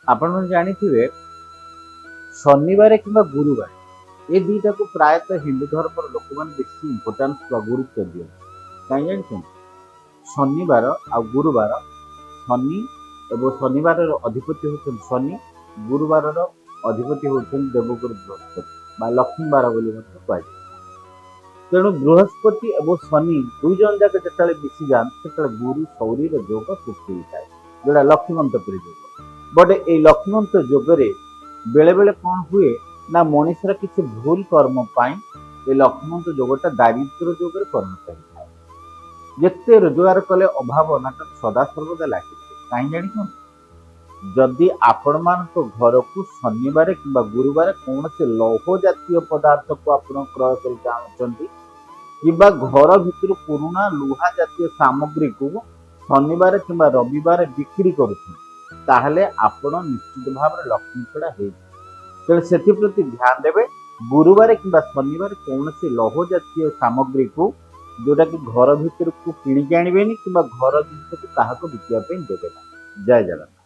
आपण जानिथिबे शनिवार किंबा गुरुवार ए दुईटा को प्रायतः हिंदू धर्म लोक मैंने बेसी इम्पोर्टान्स वा गुरुत्व दिए कहीं जानते शनिवार आ गुरुवार शनि एवं शनिवार अधिपति होते शनि गुरुवार अधिपति होते देवगुरु बृहस्पति लक्ष्मीवार कहुए तेणु बृहस्पति और शनि दुई जन जाक जो मिसी जाते गुरु सौरी योग सृष्टि होता है जोड़ा लक्ष्मीमंतपुरी योग बट ये लक्ष्मीमंत जोगरे बेले बेले कौन हुए ना मनुष्यर किसी भूल कर्म पाई ये लक्ष्मीमंत जोगटा दारिद्र जोगरे परिणत होता है जिते रोजगार कले अभाव नाटक सदा सर्वदा लगे कहीं जान जदि आपण मान घर को शनिवार कि गुरुवार कौन से लौह जातीय पदार्थ को आप क्रय कर घर भीतर पुराणा लुहा जातीय सामग्री को शनिवार कि रविवार बिक्री करें आपण निश्चित भाव में लक्ष्मी छड़ा हो तेणु से ध्यान देवे गुरुवार कि शनिवार कौन से लौह जातीय सामग्री को जोटा कि घर भीतर को किणिक आणवेनी कि घर जिन को क्या बिकापी देवे ना। जय जगन्नाथ।